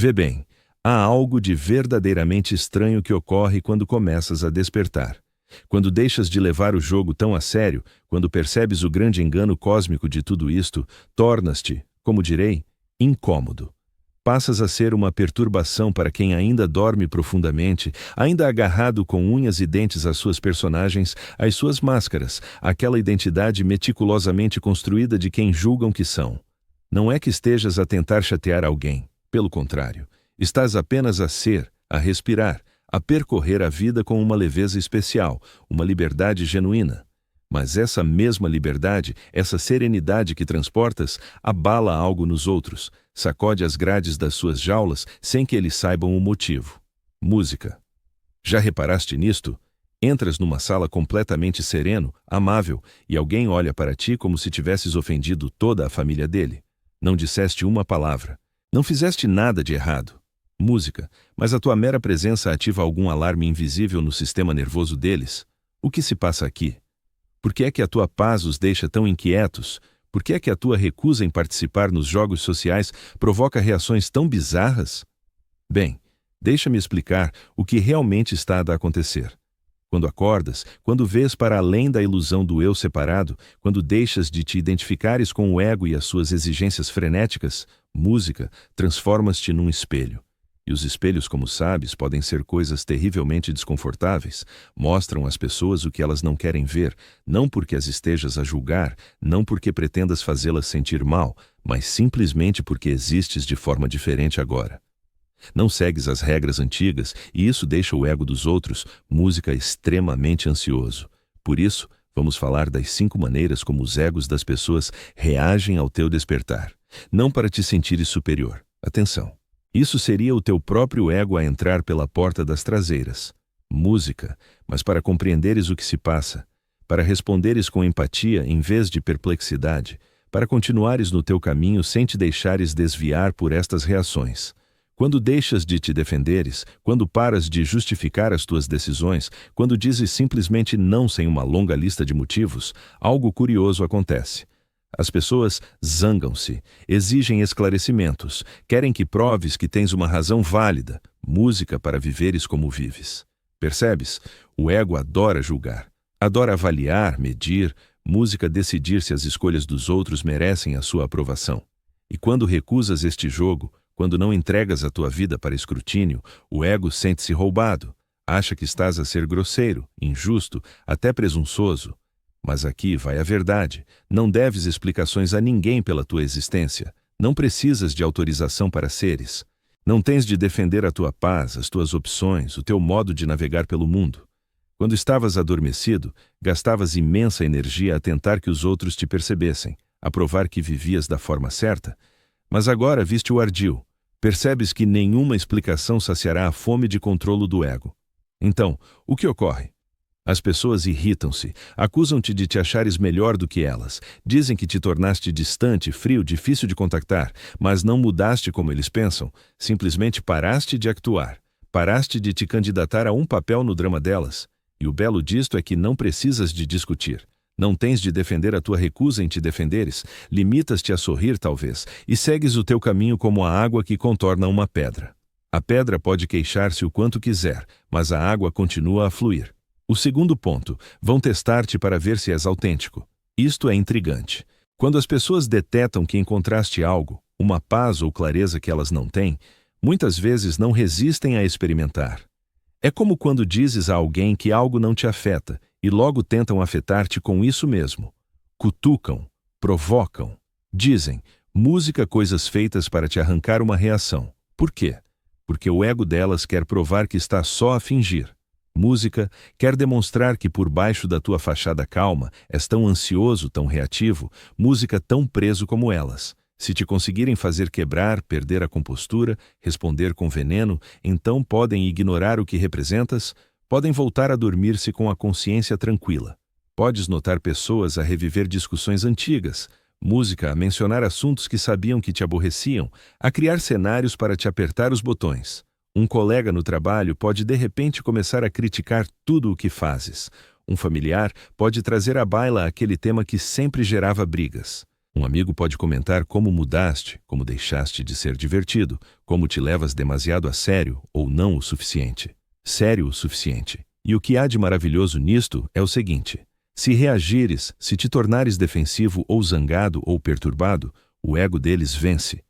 Vê bem, há algo de verdadeiramente estranho que ocorre quando começas a despertar. Quando deixas de levar o jogo tão a sério, quando percebes o grande engano cósmico de tudo isto, tornas-te, como direi, incômodo. Passas a ser uma perturbação para quem ainda dorme profundamente, ainda agarrado com unhas e dentes às suas personagens, às suas máscaras, àquela identidade meticulosamente construída de quem julgam que são. Não é que estejas a tentar chatear alguém, pelo contrário, estás apenas a ser, a respirar, a percorrer a vida com uma leveza especial, uma liberdade genuína. Mas essa mesma liberdade, essa serenidade que transportas, abala algo nos outros, sacode as grades das suas jaulas sem que eles saibam o motivo. Música. Já reparaste nisto? Entras numa sala completamente sereno, amável, e alguém olha para ti como se tivesses ofendido toda a família dele. Não disseste uma palavra. Não fizeste nada de errado. Música, mas a tua mera presença ativa algum alarme invisível no sistema nervoso deles? O que se passa aqui? Por que é que a tua paz os deixa tão inquietos? Por que é que a tua recusa em participar nos jogos sociais provoca reações tão bizarras? Bem, deixa-me explicar o que realmente está a acontecer. Quando acordas, quando vês para além da ilusão do eu separado, quando deixas de te identificares com o ego e as suas exigências frenéticas, música, transformas-te num espelho. E os espelhos, como sabes, podem ser coisas terrivelmente desconfortáveis. Mostram às pessoas o que elas não querem ver, não porque as estejas a julgar, não porque pretendas fazê-las sentir mal, mas simplesmente porque existes de forma diferente agora. Não segues as regras antigas e isso deixa o ego dos outros, música, extremamente ansioso. Por isso, vamos falar das 5 maneiras como os egos das pessoas reagem ao teu despertar. Não para te sentires superior. Atenção. Isso seria o teu próprio ego a entrar pela porta das traseiras. Música, mas para compreenderes o que se passa, para responderes com empatia em vez de perplexidade, para continuares no teu caminho sem te deixares desviar por estas reações. Quando deixas de te defenderes, quando paras de justificar as tuas decisões, quando dizes simplesmente não sem uma longa lista de motivos, algo curioso acontece. As pessoas zangam-se, exigem esclarecimentos, querem que proves que tens uma razão válida, música para viveres como vives. Percebes? O ego adora julgar, adora avaliar, medir, música decidir se as escolhas dos outros merecem a sua aprovação. E quando recusas este jogo, quando não entregas a tua vida para escrutínio, o ego sente-se roubado, acha que estás a ser grosseiro, injusto, até presunçoso. Mas aqui vai a verdade. Não deves explicações a ninguém pela tua existência. Não precisas de autorização para seres. Não tens de defender a tua paz, as tuas opções, o teu modo de navegar pelo mundo. Quando estavas adormecido, gastavas imensa energia a tentar que os outros te percebessem, a provar que vivias da forma certa. Mas agora viste o ardil. Percebes que nenhuma explicação saciará a fome de controlo do ego. Então, o que ocorre? As pessoas irritam-se, acusam-te de te achares melhor do que elas, dizem que te tornaste distante, frio, difícil de contactar, mas não mudaste como eles pensam, simplesmente paraste de actuar, paraste de te candidatar a um papel no drama delas. E o belo disto é que não precisas de discutir. Não tens de defender a tua recusa em te defenderes, limitas-te a sorrir talvez, e segues o teu caminho como a água que contorna uma pedra. A pedra pode queixar-se o quanto quiser, mas a água continua a fluir. O segundo ponto, vão testar-te para ver se és autêntico. Isto é intrigante. Quando as pessoas detetam que encontraste algo, uma paz ou clareza que elas não têm, muitas vezes não resistem a experimentar. É como quando dizes a alguém que algo não te afeta e logo tentam afetar-te com isso mesmo. Cutucam, provocam, dizem, música, coisas feitas para te arrancar uma reação. Por quê? Porque o ego delas quer provar que está só a fingir. Música quer demonstrar que por baixo da tua fachada calma és tão ansioso, tão reativo, música tão preso como elas. Se te conseguirem fazer quebrar, perder a compostura, responder com veneno, então podem ignorar o que representas, podem voltar a dormir-se com a consciência tranquila. Podes notar pessoas a reviver discussões antigas, música a mencionar assuntos que sabiam que te aborreciam, a criar cenários para te apertar os botões. Um colega no trabalho pode de repente começar a criticar tudo o que fazes. Um familiar pode trazer à baila aquele tema que sempre gerava brigas. Um amigo pode comentar como mudaste, como deixaste de ser divertido, como te levas demasiado a sério ou não o suficiente. Sério o suficiente. E o que há de maravilhoso nisto é o seguinte: se reagires, se te tornares defensivo ou zangado ou perturbado, o ego deles vence.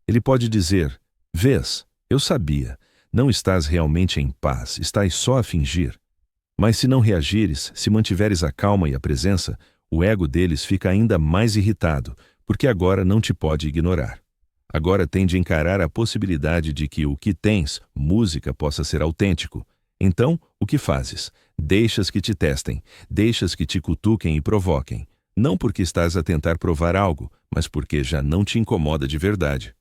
Ele pode dizer: vês, eu sabia, não estás realmente em paz, estás só a fingir. Mas se não reagires, se mantiveres a calma e a presença, o ego deles fica ainda mais irritado, porque agora não te pode ignorar. Agora tem de encarar a possibilidade de que o que tens, música, possa ser autêntico. Então, o que fazes? Deixas que te testem, deixas que te cutuquem e provoquem. Não porque estás a tentar provar algo, mas porque já não te incomoda de verdade.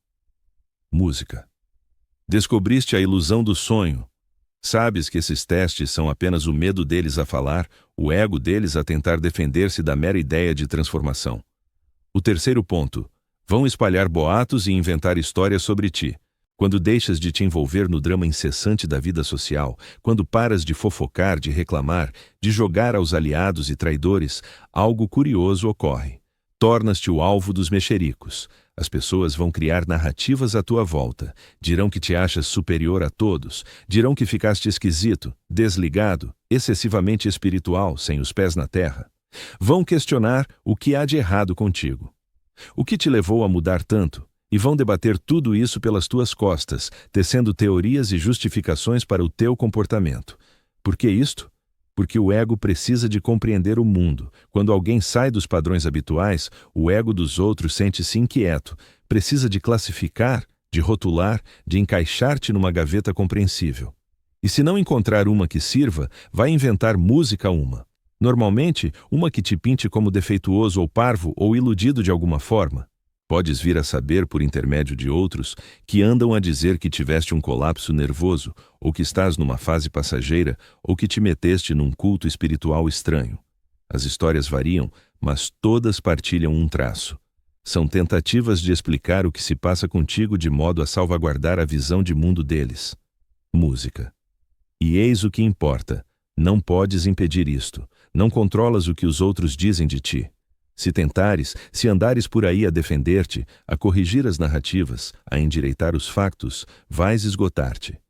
Música. Descobriste a ilusão do sonho. Sabes que esses testes são apenas o medo deles a falar, o ego deles a tentar defender-se da mera ideia de transformação. O terceiro ponto: vão espalhar boatos e inventar histórias sobre ti. Quando deixas de te envolver no drama incessante da vida social, quando paras de fofocar, de reclamar, de jogar aos aliados e traidores, algo curioso ocorre. Tornas-te o alvo dos mexericos. As pessoas vão criar narrativas à tua volta. Dirão que te achas superior a todos. Dirão que ficaste esquisito, desligado, excessivamente espiritual, sem os pés na terra. Vão questionar o que há de errado contigo. O que te levou a mudar tanto? E vão debater tudo isso pelas tuas costas, tecendo teorias e justificações para o teu comportamento. Por que isto? Porque o ego precisa de compreender o mundo. Quando alguém sai dos padrões habituais, o ego dos outros sente-se inquieto, precisa de classificar, de rotular, de encaixar-te numa gaveta compreensível. E se não encontrar uma que sirva, vai inventar música uma. Normalmente, uma que te pinte como defeituoso ou parvo ou iludido de alguma forma. Podes vir a saber, por intermédio de outros, que andam a dizer que tiveste um colapso nervoso, ou que estás numa fase passageira, ou que te meteste num culto espiritual estranho. As histórias variam, mas todas partilham um traço. São tentativas de explicar o que se passa contigo de modo a salvaguardar a visão de mundo deles. Música. E eis o que importa: não podes impedir isto. Não controlas o que os outros dizem de ti. Se tentares, se andares por aí a defender-te, a corrigir as narrativas, a endireitar os factos, vais esgotar-te.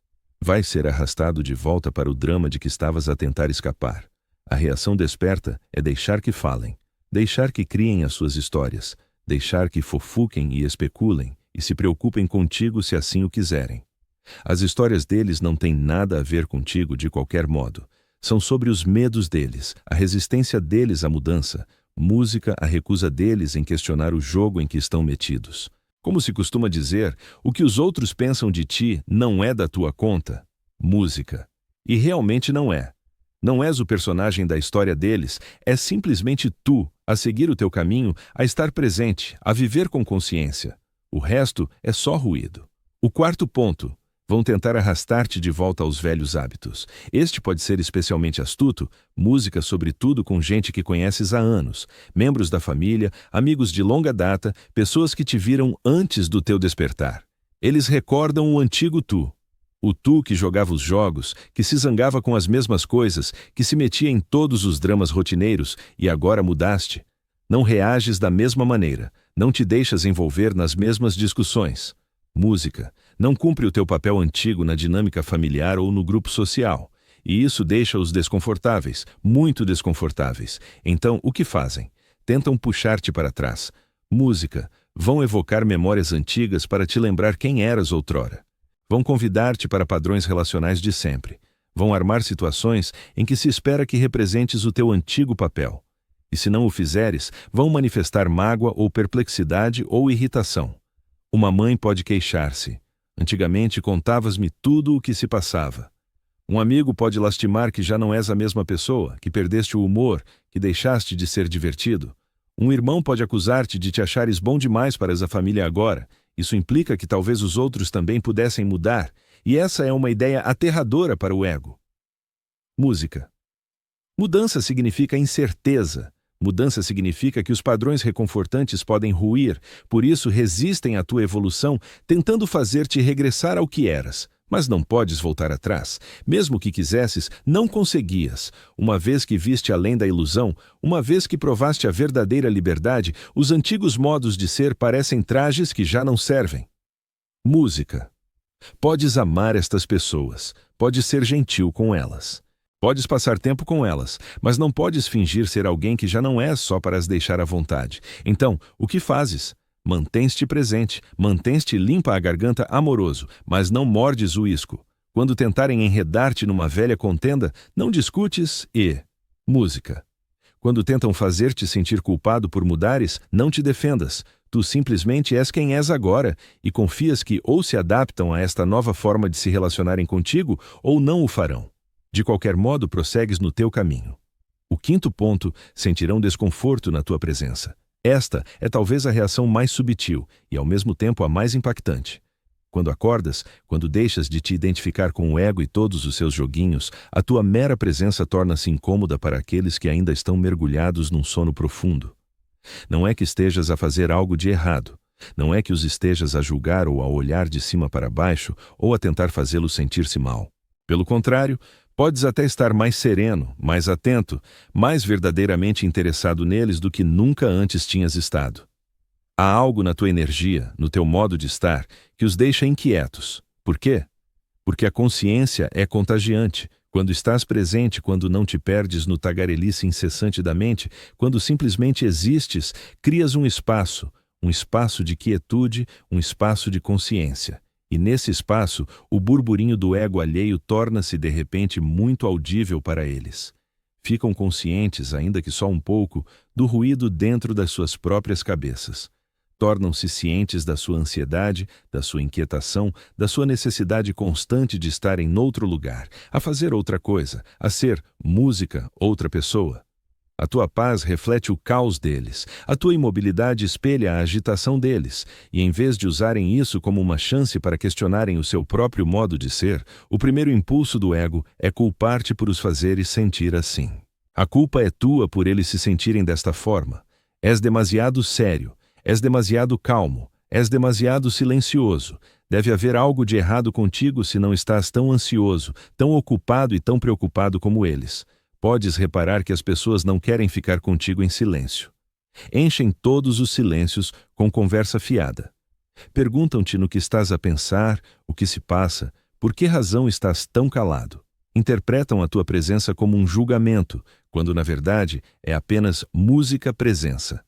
Vais ser arrastado de volta para o drama de que estavas a tentar escapar. A reação desperta é deixar que falem, deixar que criem as suas histórias, deixar que fofuquem e especulem, e se preocupem contigo se assim o quiserem. As histórias deles não têm nada a ver contigo de qualquer modo. São sobre os medos deles, a resistência deles à mudança, música, a recusa deles em questionar o jogo em que estão metidos. Como se costuma dizer, o que os outros pensam de ti não é da tua conta. Música. E realmente não é. Não és o personagem da história deles, é simplesmente tu, a seguir o teu caminho, a estar presente, a viver com consciência. O resto é só ruído. O quarto ponto: vão tentar arrastar-te de volta aos velhos hábitos. Este pode ser especialmente astuto, música sobretudo com gente que conheces há anos, membros da família, amigos de longa data, pessoas que te viram antes do teu despertar. Eles recordam o antigo tu. O tu que jogava os jogos, que se zangava com as mesmas coisas, que se metia em todos os dramas rotineiros, e agora mudaste. Não reages da mesma maneira, não te deixas envolver nas mesmas discussões. Música. Não cumpre o teu papel antigo na dinâmica familiar ou no grupo social. E isso deixa-os desconfortáveis, muito desconfortáveis. Então, o que fazem? Tentam puxar-te para trás. Música. Vão evocar memórias antigas para te lembrar quem eras outrora. Vão convidar-te para padrões relacionais de sempre. Vão armar situações em que se espera que representes o teu antigo papel. E se não o fizeres, vão manifestar mágoa ou perplexidade ou irritação. Uma mãe pode queixar-se: antigamente contavas-me tudo o que se passava. Um amigo pode lastimar que já não és a mesma pessoa, que perdeste o humor, que deixaste de ser divertido. Um irmão pode acusar-te de te achares bom demais para essa família agora. Isso implica que talvez os outros também pudessem mudar, e essa é uma ideia aterradora para o ego. Música. Mudança significa incerteza. Mudança significa que os padrões reconfortantes podem ruir, por isso resistem à tua evolução, tentando fazer-te regressar ao que eras. Mas não podes voltar atrás. Mesmo que quisesses, não conseguias. Uma vez que viste além da ilusão, uma vez que provaste a verdadeira liberdade, os antigos modos de ser parecem trajes que já não servem. Música. Podes amar estas pessoas, podes ser gentil com elas. Podes passar tempo com elas, mas não podes fingir ser alguém que já não és só para as deixar à vontade. Então, o que fazes? Mantens-te presente, mantens-te limpa a garganta amoroso, mas não mordes o isco. Quando tentarem enredar-te numa velha contenda, não discutes e... Música. Quando tentam fazer-te sentir culpado por mudares, não te defendas. Tu simplesmente és quem és agora e confias que ou se adaptam a esta nova forma de se relacionarem contigo ou não o farão. De qualquer modo, prossegues no teu caminho. O quinto ponto, sentirão desconforto na tua presença. Esta é talvez a reação mais sutil e, ao mesmo tempo, a mais impactante. Quando acordas, quando deixas de te identificar com o ego e todos os seus joguinhos, a tua mera presença torna-se incômoda para aqueles que ainda estão mergulhados num sono profundo. Não é que estejas a fazer algo de errado. Não é que os estejas a julgar ou a olhar de cima para baixo ou a tentar fazê-los sentir-se mal. Pelo contrário, podes até estar mais sereno, mais atento, mais verdadeiramente interessado neles do que nunca antes tinhas estado. Há algo na tua energia, no teu modo de estar, que os deixa inquietos. Por quê? Porque a consciência é contagiante. Quando estás presente, quando não te perdes no tagarelice incessante da mente, quando simplesmente existes, crias um espaço de quietude, um espaço de consciência. E nesse espaço, o burburinho do ego alheio torna-se de repente muito audível para eles. Ficam conscientes, ainda que só um pouco, do ruído dentro das suas próprias cabeças. Tornam-se cientes da sua ansiedade, da sua inquietação, da sua necessidade constante de estarem noutro lugar, a fazer outra coisa, a ser música, outra pessoa. A tua paz reflete o caos deles, a tua imobilidade espelha a agitação deles, e em vez de usarem isso como uma chance para questionarem o seu próprio modo de ser, o primeiro impulso do ego é culpar-te por os fazeres sentir assim. A culpa é tua por eles se sentirem desta forma. És demasiado sério, és demasiado calmo, és demasiado silencioso. Deve haver algo de errado contigo se não estás tão ansioso, tão ocupado e tão preocupado como eles. Podes reparar que as pessoas não querem ficar contigo em silêncio. Enchem todos os silêncios com conversa fiada. Perguntam-te no que estás a pensar, o que se passa, por que razão estás tão calado. Interpretam a tua presença como um julgamento, quando na verdade é apenas música-presença.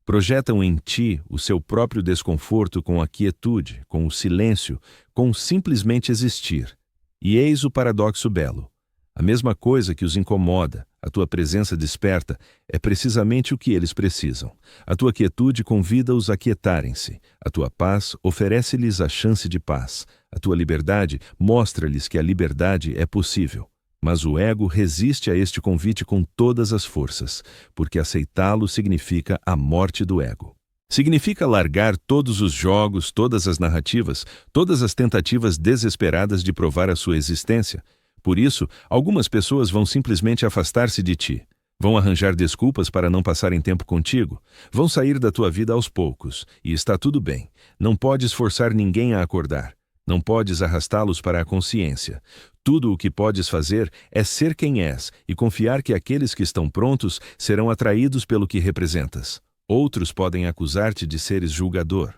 Projetam em ti o seu próprio desconforto com a quietude, com o silêncio, com simplesmente existir. E eis o paradoxo belo. A mesma coisa que os incomoda, a tua presença desperta, é precisamente o que eles precisam. A tua quietude convida-os a quietarem-se. A tua paz oferece-lhes a chance de paz. A tua liberdade mostra-lhes que a liberdade é possível. Mas o ego resiste a este convite com todas as forças, porque aceitá-lo significa a morte do ego. Significa largar todos os jogos, todas as narrativas, todas as tentativas desesperadas de provar a sua existência. Por isso, algumas pessoas vão simplesmente afastar-se de ti. Vão arranjar desculpas para não passarem tempo contigo. Vão sair da tua vida aos poucos. E está tudo bem. Não podes forçar ninguém a acordar. Não podes arrastá-los para a consciência. Tudo o que podes fazer é ser quem és e confiar que aqueles que estão prontos serão atraídos pelo que representas. Outros podem acusar-te de seres julgador.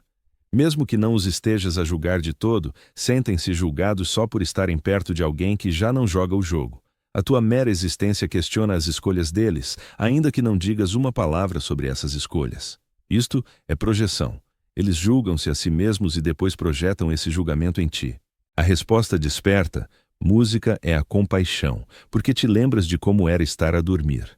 Mesmo que não os estejas a julgar de todo, sentem-se julgados só por estarem perto de alguém que já não joga o jogo. A tua mera existência questiona as escolhas deles, ainda que não digas uma palavra sobre essas escolhas. Isto é projeção. Eles julgam-se a si mesmos e depois projetam esse julgamento em ti. A resposta desperta, música, é a compaixão, porque te lembras de como era estar a dormir.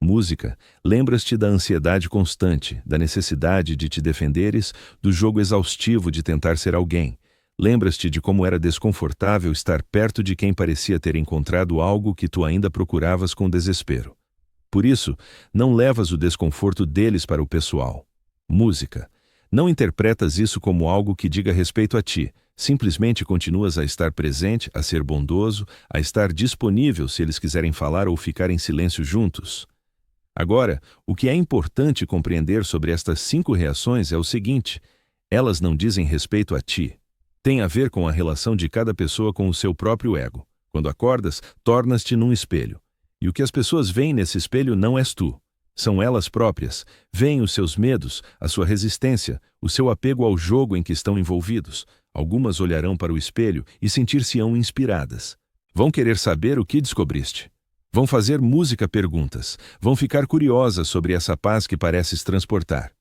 Música, lembras-te da ansiedade constante, da necessidade de te defenderes, do jogo exaustivo de tentar ser alguém. Lembras-te de como era desconfortável estar perto de quem parecia ter encontrado algo que tu ainda procuravas com desespero. Por isso, não levas o desconforto deles para o pessoal. Música. Não interpretas isso como algo que diga respeito a ti. Simplesmente continuas a estar presente, a ser bondoso, a estar disponível se eles quiserem falar ou ficar em silêncio juntos. Agora, o que é importante compreender sobre estas 5 reações é o seguinte: elas não dizem respeito a ti. Tem a ver com a relação de cada pessoa com o seu próprio ego. Quando acordas, tornas-te num espelho. E o que as pessoas veem nesse espelho não és tu. São elas próprias. Veem os seus medos, a sua resistência, o seu apego ao jogo em que estão envolvidos. Algumas olharão para o espelho e sentir-se-ão inspiradas. Vão querer saber o que descobriste. Vão fazer música perguntas. Vão ficar curiosas sobre essa paz que pareces transportar.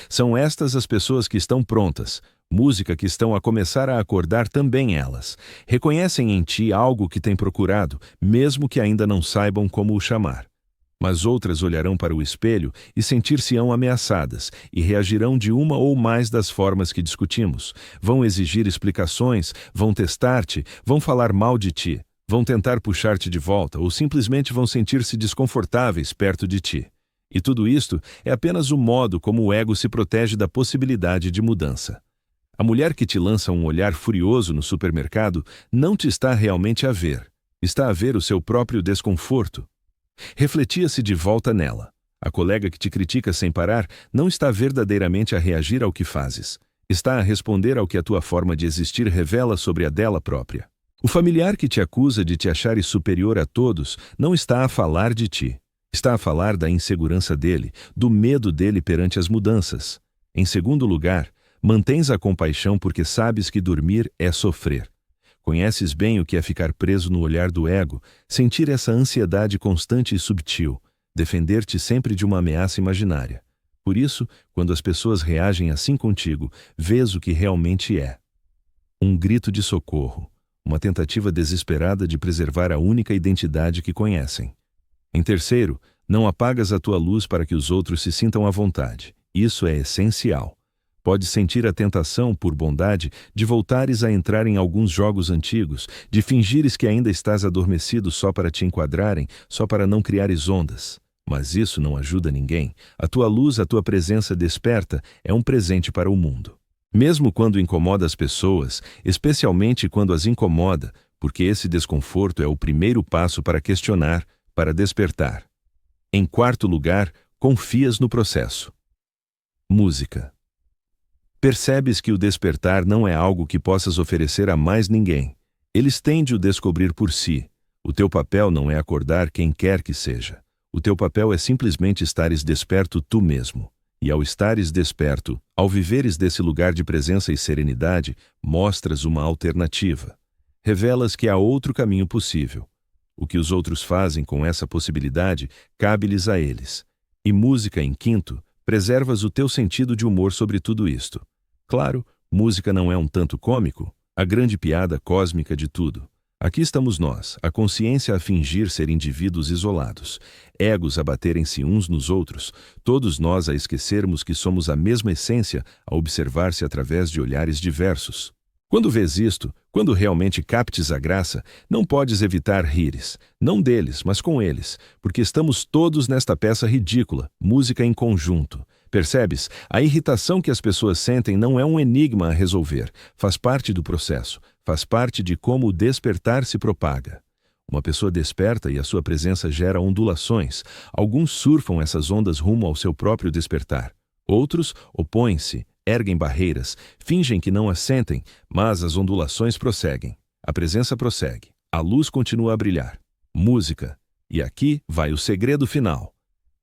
São estas as pessoas que estão prontas, música que estão a começar a acordar também elas. Reconhecem em ti algo que têm procurado, mesmo que ainda não saibam como o chamar. Mas outras olharão para o espelho e sentir-se-ão ameaçadas, e reagirão de uma ou mais das formas que discutimos. Vão exigir explicações, vão testar-te, vão falar mal de ti, vão tentar puxar-te de volta, ou simplesmente vão sentir-se desconfortáveis perto de ti. E tudo isto é apenas o modo como o ego se protege da possibilidade de mudança. A mulher que te lança um olhar furioso no supermercado não te está realmente a ver. Está a ver o seu próprio desconforto. Refletia-se de volta nela. A colega que te critica sem parar não está verdadeiramente a reagir ao que fazes. Está a responder ao que a tua forma de existir revela sobre a dela própria. O familiar que te acusa de te achares superior a todos não está a falar de ti. Está a falar da insegurança dele, do medo dele perante as mudanças. Em segundo lugar, mantens a compaixão porque sabes que dormir é sofrer. Conheces bem o que é ficar preso no olhar do ego, sentir essa ansiedade constante e subtil, defender-te sempre de uma ameaça imaginária. Por isso, quando as pessoas reagem assim contigo, vês o que realmente é. Um grito de socorro, uma tentativa desesperada de preservar a única identidade que conhecem. Em terceiro, não apagas a tua luz para que os outros se sintam à vontade. Isso é essencial. Podes sentir a tentação, por bondade, de voltares a entrar em alguns jogos antigos, de fingires que ainda estás adormecido só para te enquadrarem, só para não criares ondas. Mas isso não ajuda ninguém. A tua luz, a tua presença desperta, é um presente para o mundo. Mesmo quando incomoda as pessoas, especialmente quando as incomoda, porque esse desconforto é o primeiro passo para questionar, para despertar. Em quarto lugar, confias no processo. Música. Percebes que o despertar não é algo que possas oferecer a mais ninguém. Eles têm de o descobrir por si. O teu papel não é acordar quem quer que seja. O teu papel é simplesmente estares desperto tu mesmo. E ao estares desperto, ao viveres desse lugar de presença e serenidade, mostras uma alternativa. Revelas que há outro caminho possível. O que os outros fazem com essa possibilidade, cabe-lhes a eles. E música, em quinto, preservas o teu sentido de humor sobre tudo isto. Claro, música não é um tanto cômico, a grande piada cósmica de tudo. Aqui estamos nós, a consciência a fingir ser indivíduos isolados, egos a baterem-se uns nos outros, todos nós a esquecermos que somos a mesma essência a observar-se através de olhares diversos. Quando vês isto, quando realmente captes a graça, não podes evitar rires, não deles, mas com eles, porque estamos todos nesta peça ridícula, música em conjunto. Percebes? A irritação que as pessoas sentem não é um enigma a resolver, faz parte do processo, faz parte de como o despertar se propaga. Uma pessoa desperta e a sua presença gera ondulações, alguns surfam essas ondas rumo ao seu próprio despertar, outros opõem-se, erguem barreiras, fingem que não as sentem, mas as ondulações prosseguem. A presença prossegue. A luz continua a brilhar. Música. E aqui vai o segredo final.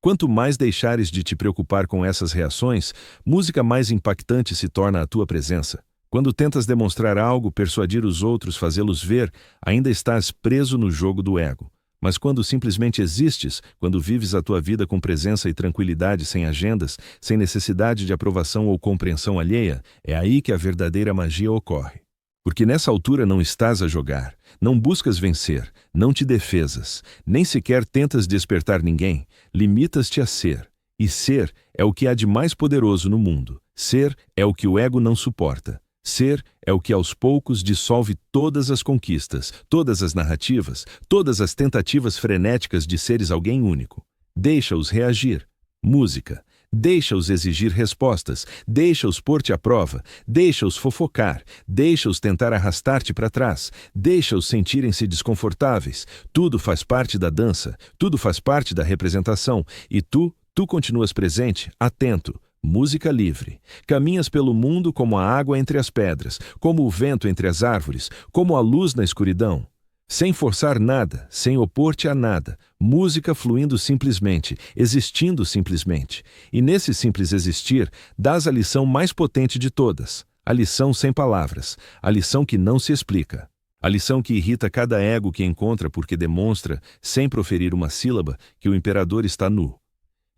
Quanto mais deixares de te preocupar com essas reações, música mais impactante se torna a tua presença. Quando tentas demonstrar algo, persuadir os outros, fazê-los ver, ainda estás preso no jogo do ego. Mas quando simplesmente existes, quando vives a tua vida com presença e tranquilidade, sem agendas, sem necessidade de aprovação ou compreensão alheia, é aí que a verdadeira magia ocorre. Porque nessa altura não estás a jogar, não buscas vencer, não te defesas, nem sequer tentas despertar ninguém, limitas-te a ser. E ser é o que há de mais poderoso no mundo. Ser é o que o ego não suporta. Ser é o que aos poucos dissolve todas as conquistas, todas as narrativas, todas as tentativas frenéticas de seres alguém único. Deixa-os reagir. Música. Deixa-os exigir respostas, deixa-os pôr-te à prova, deixa-os fofocar, deixa-os tentar arrastar-te para trás, deixa-os sentirem-se desconfortáveis. Tudo faz parte da dança, tudo faz parte da representação, e tu continuas presente, atento, Música livre. Caminhas pelo mundo como a água entre as pedras, como o vento entre as árvores, como a luz na escuridão. Sem forçar nada, sem opor-te a nada. Música fluindo simplesmente, existindo simplesmente. E nesse simples existir, dás a lição mais potente de todas. A lição sem palavras. A lição que não se explica. A lição que irrita cada ego que encontra porque demonstra, sem proferir uma sílaba, que o imperador está nu.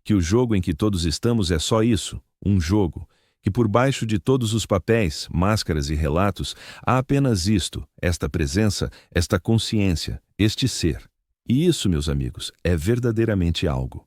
Que o jogo em que todos estamos é só isso, um jogo. Que por baixo de todos os papéis, máscaras e relatos, há apenas isto, esta presença, esta consciência, este ser. E isso, meus amigos, é verdadeiramente algo.